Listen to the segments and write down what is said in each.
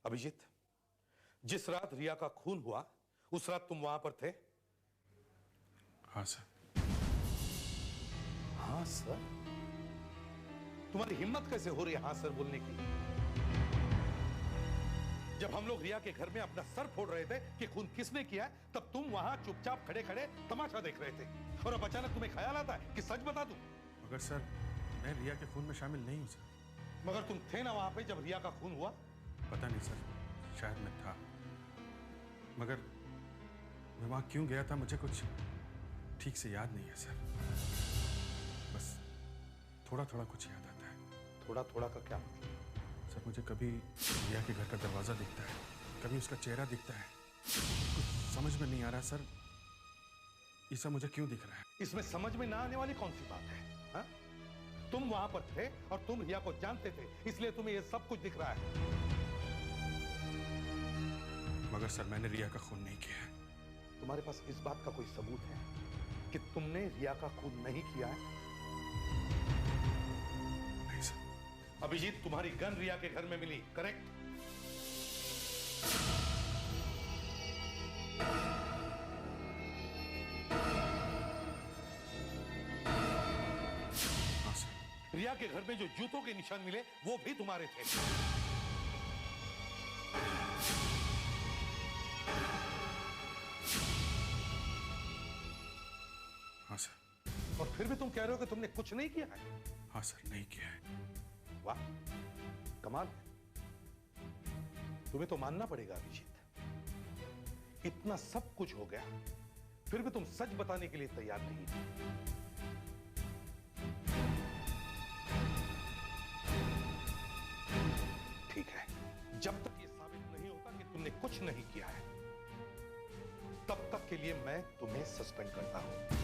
अभिजीत, जिस रात रिया का खून हुआ उस रात तुम वहां पर थे? हाँ सर। हाँ सर? तुम्हारी हिम्मत कैसे हो रही है हाँ सर बोलने की? जब हम लोग रिया के घर में अपना सर फोड़ रहे थे कि खून किसने किया, तब तुम वहां चुपचाप खड़े खड़े तमाशा देख रहे थे, और अब अचानक तुम्हें ख्याल आता है कि सच बता दूं। मगर सर, मैं रिया के खून में शामिल नहीं हूं सर। मगर तुम थे ना वहां पे जब रिया का खून हुआ? पता नहीं सर, शायद मैं था, मगर मैं वहां क्यों गया था मुझे कुछ ठीक से याद नहीं है सर। बस थोड़ा थोड़ा कुछ याद आता है। थोड़ा थोड़ा का क्या मतलब? सर, मुझे कभी रिया के घर का दरवाजा दिखता है, कभी उसका चेहरा दिखता है, कुछ समझ में नहीं आ रहा सर, ये सब मुझे क्यों दिख रहा है। इसमें समझ में ना आने वाली कौन सी बात है? हा? तुम वहां पर थे और तुम रिया को जानते थे, इसलिए तुम्हें यह सब कुछ दिख रहा है। मगर सर, मैंने रिया का खून नहीं किया है। तुम्हारे पास इस बात का कोई सबूत है कि तुमने रिया का खून नहीं किया है? नहीं सर। अभिजीत, तुम्हारी गन रिया के घर में मिली, करेक्ट? हाँ सर। रिया के घर में जो जूतों के निशान मिले वो भी तुम्हारे थे। हाँ सर। और फिर भी तुम कह रहे हो कि तुमने कुछ नहीं किया है? हाँ सर, नहीं किया है। वाह, कमाल है। तुम्हें तो मानना पड़ेगा अभिजीत, इतना सब कुछ हो गया फिर भी तुम सच बताने के लिए तैयार नहीं हो। ठीक है, जब तक ये साबित नहीं होता कि तुमने कुछ नहीं किया है, तब तक के लिए मैं तुम्हें सस्पेंड करता हूं।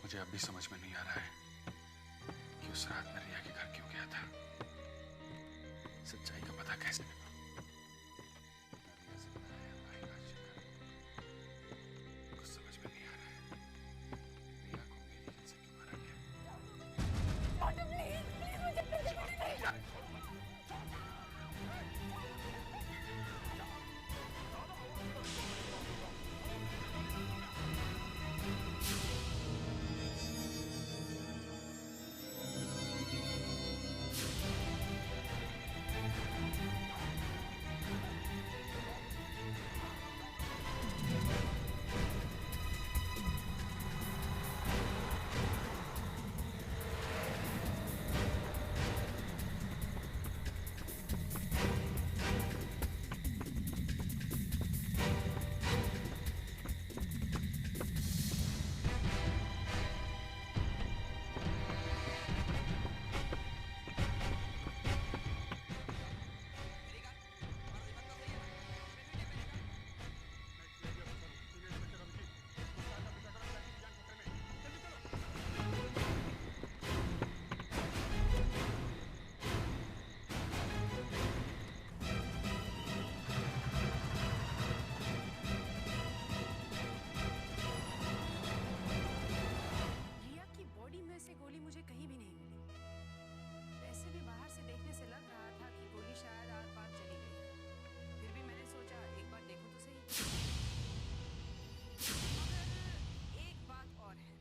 मुझे अब भी समझ में नहीं आ रहा है कि उस रात मैं रिया के घर क्यों गया था। सच्चाई का पता कैसे लगा? रिया से मिला है भाई राजशेखर। कुछ समझ में नहीं आ रहा है, रिया को मेरी वजह से क्यों मारा गया? गोली मुझे कहीं भी नहीं मिली। वैसे भी बाहर से देखने से लग रहा था कि गोली शायद आर पार चली गई। फिर भी मैंने सोचा एक बार देखो तो सही। मगर एक बात और है,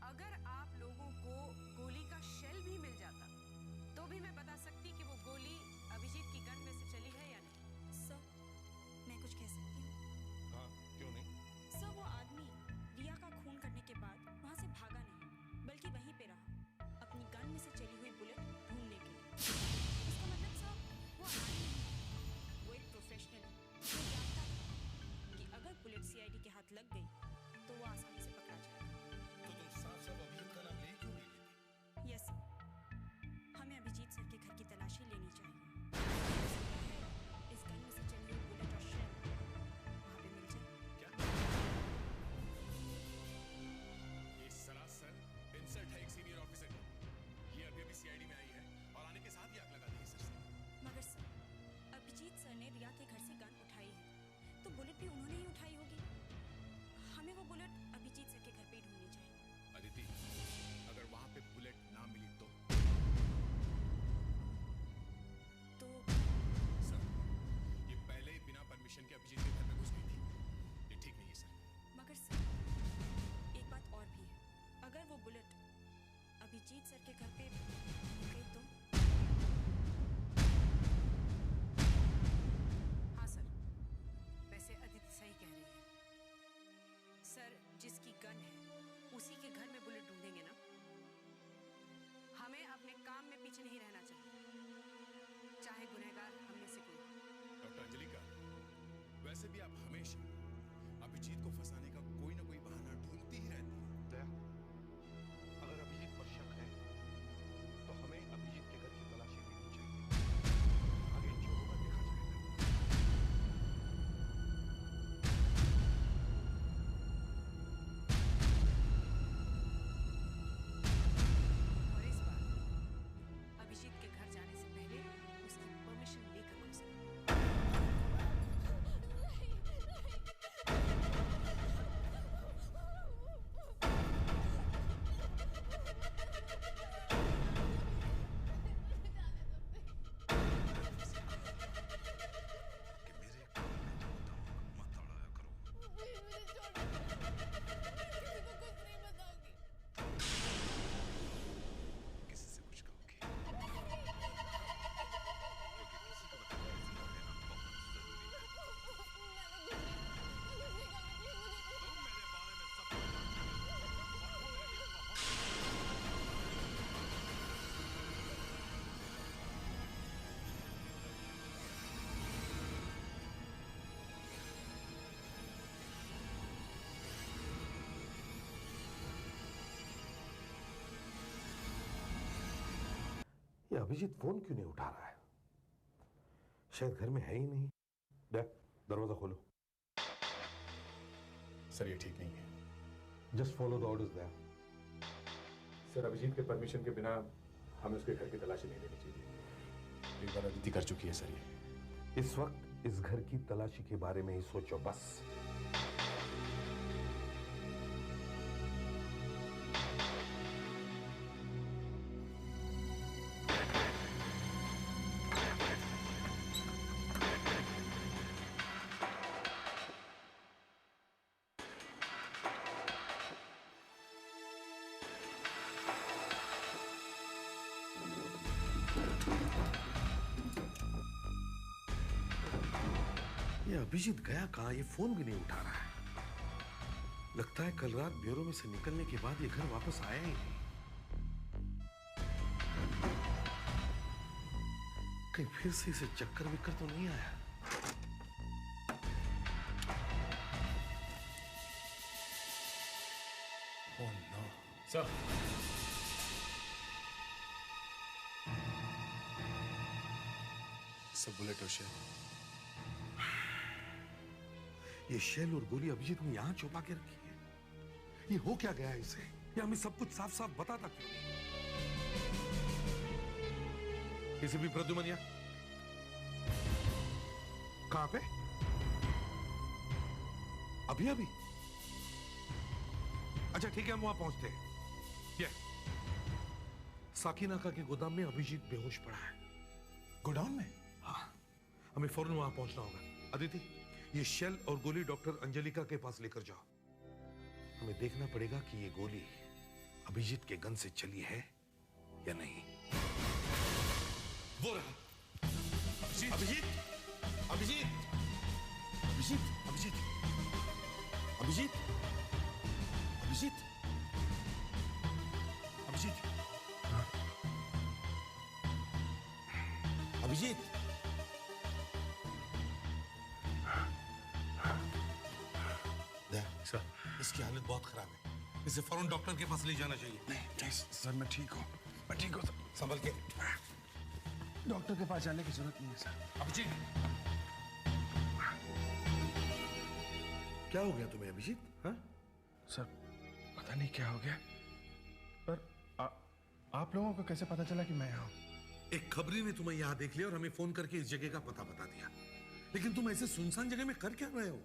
अगर आप लोगों को गोली का शेल भी मिल जाता तो भी मैं बता सकती कि वो गोली अभिजीत की गन में से चली है या नहीं। सर, मैं कुछ कह सकती हूँ? हाँ, क्यों नहीं? सर, वो आदमी रिया का खून करने के बाद वहां से भागा नहीं, बल्कि वहीं पे रहा, अपनी गन में से चली हुई बुलेट ढूंढने के लिए। इसका मतलब साहब, वो आदमी नहीं, वो एक प्रोफेशनल है जो जानता था कि अगर बुलेट सीआईडी के हाथ लग गई तो वो आसानी से पकड़ा जाएगा। तो तुम साफ साफ अभिजीत का नाम ले क्यों नहीं लेती? यस सर, अभिजीत सर के घर पे गई तो? हाँ सर, वैसे अदिति सही कह रही है सर। जिसकी गन है उसी के घर में बुलेट ढूंढेंगे ना। हमें अपने काम में पीछे नहीं रहना चाहिए, चाहे गुनहगार हम में से कोई। डॉक्टर अंजलिका, वैसे भी आप हमेशा अभिजीत को फंसाने का कोई ना कोई बहाना ढूंढती ही रहती है। दया, अगर अभिजीत पर शक है तो हमें अभिजीत के घर की तलाशी लेनी चाहिए। आगे जो होगा देखा जाएगा। और इस बार अभिजीत के घर जाने से पहले उसकी परमिशन लेकर घुसना। कि मेरे काम में तो दिमाग मत अड़ाया करो। किसी से कुछ कहोगी क्योंकि किसी को बताना जिंदा रहना बहुत जरूरी है। तुम मेरे बारे में सब कुछ जानती हो और वो मेरे लिए बहुत ये अभिजीत फोन क्यों नहीं उठा रहा है? शायद घर में है ही नहीं। दरवाजा खोलो। सर, ये ठीक नहीं है। Just follow the orders there. Sir, Abhijeet के परमिशन के बिना हमें उसके घर की तलाशी नहीं लेनी चाहिए। एक बार अदिति कर चुकी है सर ये। इस वक्त इस घर की तलाशी के बारे में ही सोचो बस। ये अभिजीत गया कहां? ये फोन भी नहीं उठा रहा है। लगता है कल रात ब्यूरो में से निकलने के बाद ये घर वापस आया ही नहीं। कहीं फिर से इसे चक्कर विक्कर तो नहीं आया? Oh no. सर, सब बुलेट और शेल। ये शेल और गोली अभिजीत ने यहां छुपा के रखी है। ये हो क्या गया इसे? ये हमें सब कुछ साफ साफ बताता क्यों नहीं? किसी भी प्रद्युमनिया कहां पे? अभी अभी? अच्छा ठीक है, हम वहां पहुंचते हैं। ये साकिनाका के गोदाम में अभिजीत बेहोश पड़ा है। गोडाउन में? हाँ, हमें फौरन वहां पहुंचना होगा। अदिति, ये शेल और गोली डॉक्टर अंजलिका के पास लेकर जाओ। हमें देखना पड़ेगा कि ये गोली अभिजीत के गन से चली है या नहीं। वो रहा अभिजीत। अभिजीत, अभिजीत, अभिजीत, अभिजीत, अभिजीत, अभिजीत, अभिजीत, अभिजीत। सर, इसकी हालत बहुत खराब है। इसे फौरन डॉक्टर के पास ले जाना चाहिए। नहीं सर, मैं ठीक हूँ। मैं ठीक हूँ सर। संभल के। डॉक्टर के पास जाने की जरूरत नहीं है सर। अभिजीत, क्या हो गया तुम्हें अभिजीत? हाँ? सर, पता नहीं क्या हो गया, पर आप लोगों को कैसे पता चला कि मैं यहाँ हूँ? एक खबरी ने तुम्हें यहाँ देख लिया और हमें फोन करके इस जगह का पता बता दिया। लेकिन तुम ऐसे सुनसान जगह में कर क्या रहे हो?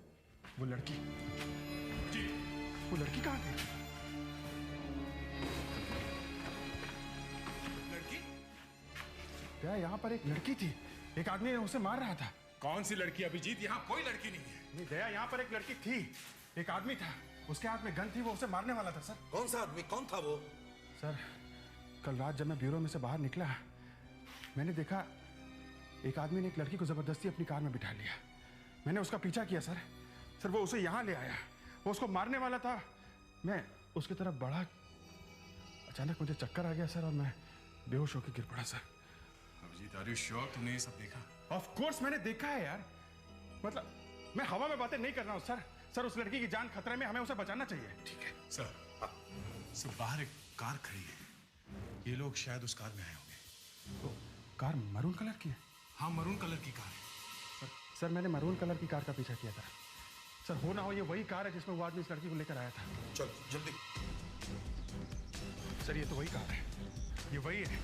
वो लड़की जी, वो लड़की कहाँ गई? लड़की? क्या यहाँ पर एक लड़की थी? एक आदमी उसे मार रहा था। कौन सी लड़की अभिजीत? यहाँ कोई लड़की नहीं है। नहीं दया, यहाँ पर एक लड़की थी। एक आदमी था, उसके हाथ में गन थी, वो उसे मारने वाला था सर। कौन सा आदमी? कौन था वो? सर, कल रात जब मैं ब्यूरो में से बाहर निकला, मैंने देखा एक आदमी ने एक लड़की को जबरदस्ती अपनी कार में बिठा लिया। मैंने उसका पीछा किया सर। सर वो उसे यहाँ ले आया, वो उसको मारने वाला था। मैं उसकी तरफ बढ़ा, अचानक मुझे चक्कर आ गया सर और मैं बेहोश होकर गिर पड़ा sir. Abhijeet, are you sure तुमने ये सब देखा? ऑफ कोर्स मैंने देखा है यार, मतलब मैं हवा में बातें नहीं कर रहा हूँ सर। सर उस लड़की की जान खतरे में, हमें उसे बचाना चाहिए। ठीक है सर। सर बाहर एक कार खड़ी है, ये लोग शायद उस कार में आए होंगे। तो कार मरून कलर की है? हाँ, मरून कलर की कार है। सर मैंने मरून कलर की कार का पीछा किया था सर। हो ना हो ये वही कार है जिसमें वो आदमी इस लड़की को लेकर आया था। चल जल्दी। सर ये तो वही कार है, ये वही है,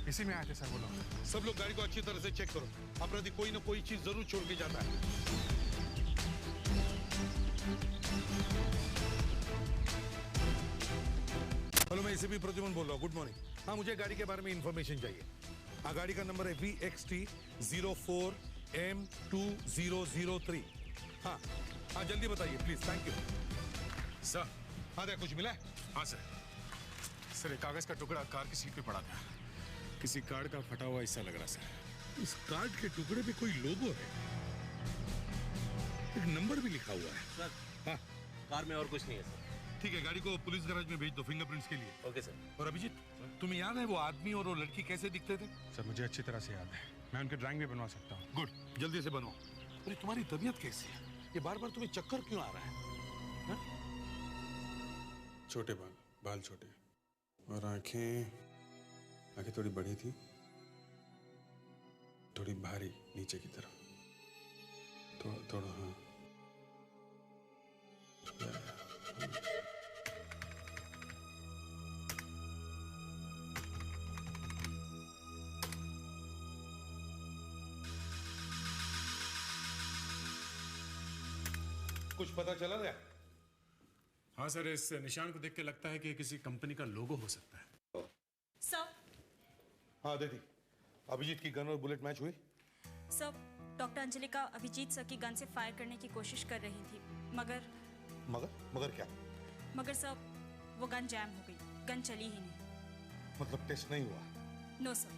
इसी में आए थे सर वो लोग। सब लोग गाड़ी को अच्छी तरह से चेक करो, अपराधी कोई ना कोई चीज जरूर छोड़ के जाता है। हेलो, मैं इसे भी प्रद्युमन बोल रहा हूँ। Good morning. हाँ, मुझे गाड़ी के बारे में इंफॉर्मेशन चाहिए। हाँ, गाड़ी का नंबर है VXT04M2003। हाँ हाँ, जल्दी बताइए प्लीज। Thank you sir. हाँ, क्या कुछ मिला है? हाँ सर। सर एक कागज का टुकड़ा कार की सीट पे पड़ा था, किसी कार्ड का फटा हुआ हिस्सा लग रहा सर। इस कार्ड के टुकड़े पे कोई लोगो है, एक नंबर भी लिखा हुआ है। सर हाँ कार में और कुछ नहीं है सर। ठीक है, गाड़ी को पुलिस गैराज में भेज दो फिंगरप्रिंट्स के लिए। Okay sir. और अभिजीत, तुम्हें याद है वो आदमी और वो लड़की कैसे दिखते थे? सर मुझे अच्छी तरह से याद है, मैं उनकी ड्राइंग भी बनवा सकता हूँ। गुड, जल्दी से बनवाओ। अरे तुम्हारी तबीयत कैसी है? ये बार बार तुम्हें चक्कर क्यों आ रहा है? छोटे बाल छोटे, और आंखें थोड़ी बड़ी थी, थोड़ी भारी नीचे की तरफ, थोड़ा हाँ। कुछ पता चला क्या? हाँ सर, इस निशान को देख के लगता है कि किसी कंपनी का लोगो हो सकता है। सर हाँ दीदी, अभिजीत की गन और बुलेट मैच हुई? Sir doctor Anjalika Abhijeet sir की गन से फायर करने की कोशिश कर रही थी, मगर मगर क्या? मगर सर वो गन जैम हो गई, गन चली ही नहीं। मतलब टेस्ट नहीं हुआ? नो सर,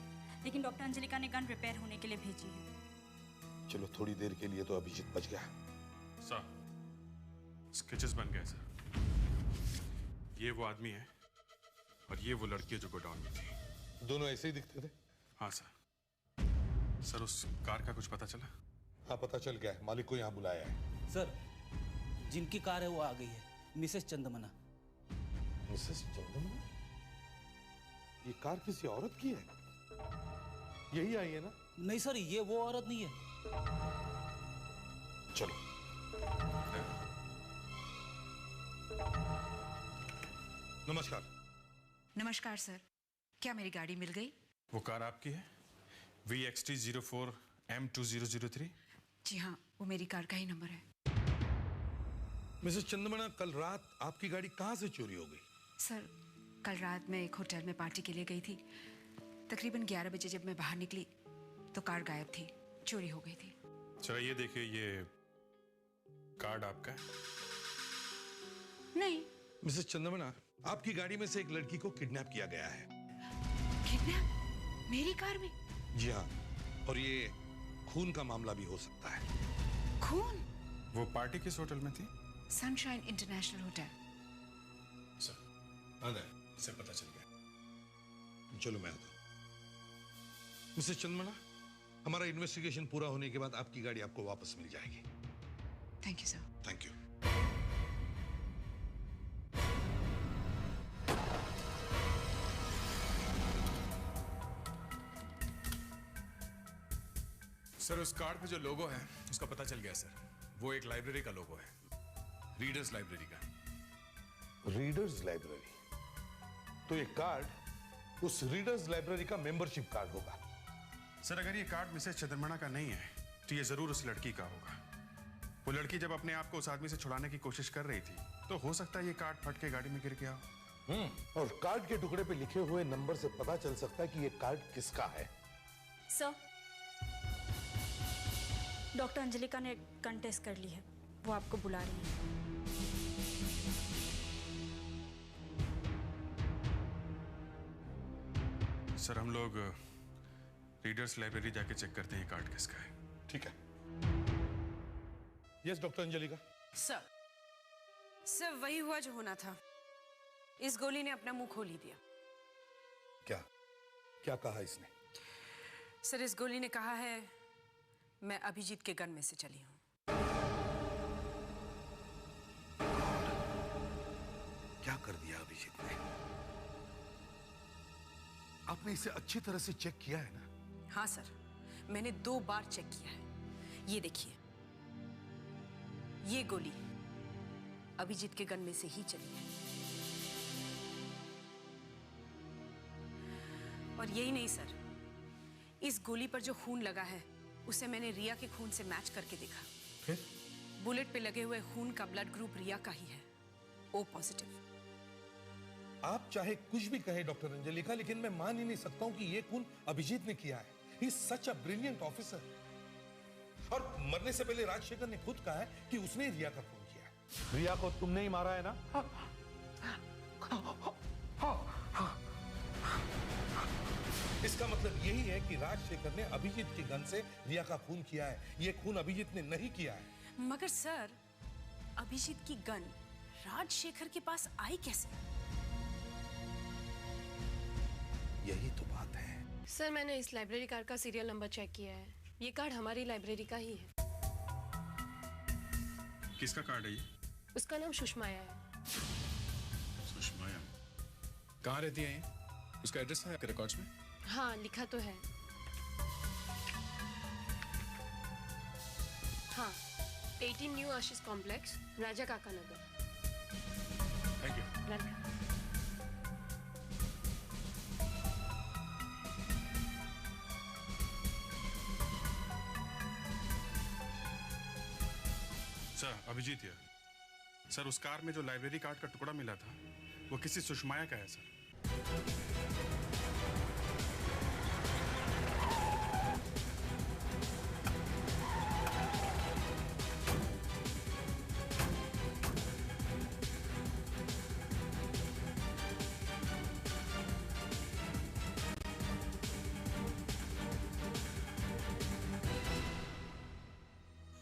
लेकिन डॉक्टर अंजलिका ने गन रिपेयर होने के लिए भेजी है। चलो, थोड़ी देर के लिए तो अभिजीत बच गया। सर स्केचेस बन गए सर। ये वो आदमी है और ये वो लड़की है जो गोडाउन में थी। दोनों ऐसे ही दिखते थे? हाँ सर। सर उस कार का कुछ पता चला? हाँ, पता चल गया है, मालिक को यहाँ बुलाया है। सर जिनकी कार है वो आ गई है, मिसेस चंदमना। मिसेस चंदमना? ये कार किसी औरत की है? यही आई है ना? नहीं सर, ये वो औरत नहीं है। चलो। नमस्कार। नमस्कार सर, क्या मेरी गाड़ी मिल गई? वो कार आपकी है? VXT04M2003? जी हाँ, वो मेरी कार का ही नंबर है। मिसेस चंदमना, कल रात आपकी गाड़ी कहाँ से चोरी हो गई? सर कल रात मैं एक होटल में पार्टी के लिए गई थी। तकरीबन 11 बजे जब मैं बाहर निकली तो कार गायब थी, चोरी हो गई थी। चलो ये देखिए, ये कार्ड आपका है? नहीं। मिसेस चंदमना, आपकी गाड़ी में से एक लड़की को किडनैप किया गया है। किडनैप? मेरी कार में? जी हाँ, और ये खून का मामला भी हो सकता है। खून? वो पार्टी किस होटल में थी? Sunshine international hotel. सर अंदर से पता चल गया। चलो मैं आता हूं। मिसेस चंदमना, हमारा इन्वेस्टिगेशन पूरा होने के बाद आपकी गाड़ी आपको वापस मिल जाएगी। Thank you sir. Thank you. Sir उस कार्ड पे जो लोगो है उसका पता चल गया सर। वो एक लाइब्रेरी का लोगो है, रीडर्स लाइब्रेरी का। Readers library? तो ये कार्ड उस रीडर्स लाइब्रेरी का मेंबरशिप कार्ड होगा। सर अगर ये कार्ड मिसेस चंद्रमणा का नहीं है तो ये जरूर उस लड़की का होगा। वो लड़की जब अपने आप को उस आदमी से छुड़ाने की कोशिश कर रही थी तो हो सकता है ये कार्ड फट के गाड़ी में गिर गया हो। और कार्ड के टुकड़े पे लिखे हुए नंबर से पता चल सकता है कि ये कार्ड किसका है। सर डॉक्टर अंजलिका ने गन टेस्ट कर ली है, वो आपको बुला रही है। सर हम लोग रीडर्स लाइब्रेरी जाके चेक करते हैं ये कार्ड किसका है। ठीक है। Yes doctor Anjalika. सर वही हुआ जो होना था। इस गोली ने अपना मुंह खोल ही दिया। क्या क्या कहा इसने? सर इस गोली ने कहा है मैं अभिजीत के गन में से चली हूं। क्या कर दिया अभिजीत ने? आपने इसे अच्छी तरह से चेक किया है ना? हाँ सर, मैंने 2 बार चेक किया है। ये देखिए, ये गोली अभिजीत के गन में से ही चली है। और यही नहीं सर, इस गोली पर जो खून लगा है उसे मैंने रिया के खून से मैच करके देखा। फिर? बुलेट पे लगे हुए खून का ब्लड ग्रुप रिया का ही है, O पॉजिटिव। आप चाहे कुछ भी कहें डॉक्टर अंजलिका, लेकिन मैं मान ही नहीं सकता हूं कि ये खून अभिजीत ने किया है। He is such a brilliant officer. और मरने से पहले राजशेखर ने खुद कहा है कि उसने रिया का खून किया है। रिया को तुमने ही मारा है ना? इसका मतलब यही है कि राजशेखर ने अभिजीत की गन से रिया का खून किया है। ये खून अभिजीत ने नहीं किया है। मगर सर, अभिजीत की गन राजशेखर के पास आई कैसे? यही तो बात है। सर मैंने इस लाइब्रेरी कार्ड का सीरियल नंबर चेक किया है। ये कार्ड हमारी लाइब्रेरी का ही है। किसका कार्ड है ये? उसका नाम सुषमाया है। सुषमाया। कहाँ रहती है ये? उसका एड्रेस है आपके रिकॉर्ड्स में? हाँ लिखा तो है। हाँ, 18 new Ashish complex, Raja Kaka Nagar. Thank you. Welcome. Sir Abhijit है सर। उस कार में जो लाइब्रेरी कार्ड का टुकड़ा मिला था वो किसी सुषमाया का है सर।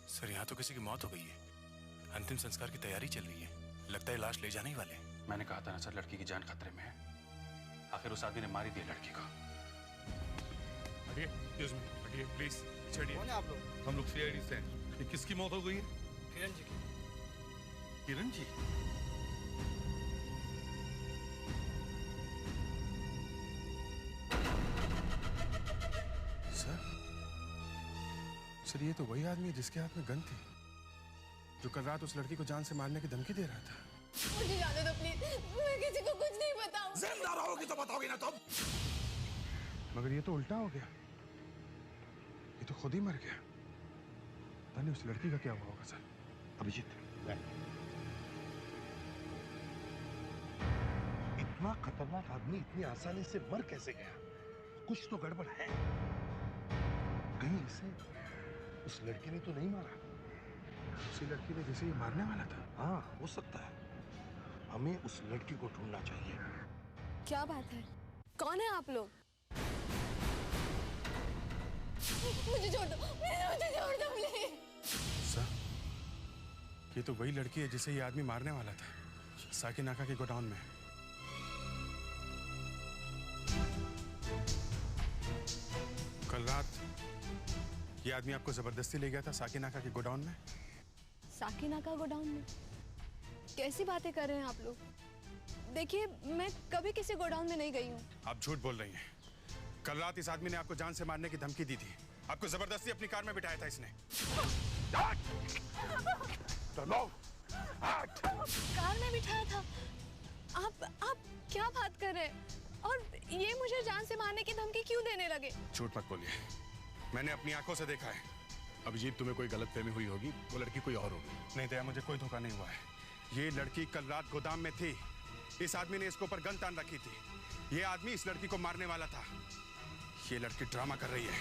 सर यहाँ तो किसी की मौत हो गई है। अंतिम संस्कार की तैयारी चल रही है। लगता है लाश ले जाने ही वाले। मैंने कहा था ना सर, लड़की की जान खतरे में है। आखिर उस आदमी ने मार ही दिया लड़की को। हटिए, हटिए प्लीज। कौन है आप लोग? हम लोग सीआईडी से हैं। ये किसकी मौत हो गई है? किरण जी की। किरण जी? सर ये तो वही आदमी है जिसके हाथ में गन थी, जो कल रात उस लड़की को जान से मारने की धमकी दे रहा था। मुझे जाने दो प्लीज, मैं किसी को कुछ नहीं बताऊंगी। जिंदा रहोगी तो बताओगी ना तुम। मगर ये तो उल्टा हो गया। ये तो खुद ही मर गया। पता नहीं उस लड़की का क्या हुआ होगा सर। अभिजीत, इतना खतरनाक आदमी इतनी आसानी से मर कैसे गया? कुछ तो गड़बड़ है। कहीं इसे उस लड़की ने तो नहीं मारा? उसी लड़की ने जिसे ये मारने वाला था। हाँ, हो सकता है। हमें उस लड़की को ढूंढना चाहिए। क्या बात है? कौन है आप लोग? मुझे छोड़ दो, मुझे छोड़ दो प्लीज। सर ये तो वही लड़की है जिसे ये आदमी मारने वाला था, साकिनाका के गोडाउन में। कल रात ये आदमी आपको जबरदस्ती ले गया था साकिनाका के गोडाउन में। साकिनाका गोडाउन में? कैसी बातें कर रहे हैं आप लोग? देखिए मैं कभी किसी गोडाउन में नहीं गई हूँ। आप झूठ बोल रही हैं। कल रात इस आदमी ने आपको जान से मारने की धमकी दी थी। आपको जबरदस्ती अपनी कार में बिठाया था इसने। कार में बिठाया था? आप क्या बात कर रहे हैं? और ये मुझे जान से मारने की धमकी क्यों देने लगे? झूठ मत बोलिए, मैंने अपनी आंखों से देखा है। अभिजीत तुम्हें कोई गलतफहमी हुई होगी, वो लड़की कोई और होगी। नहीं दया, मुझे कोई धोखा नहीं हुआ है। ये लड़की कल रात गोदाम में थी। इस आदमी ने इसके ऊपर गन तान रखी थी। ये आदमी इस लड़की को मारने वाला था। ये लड़की ड्रामा कर रही है।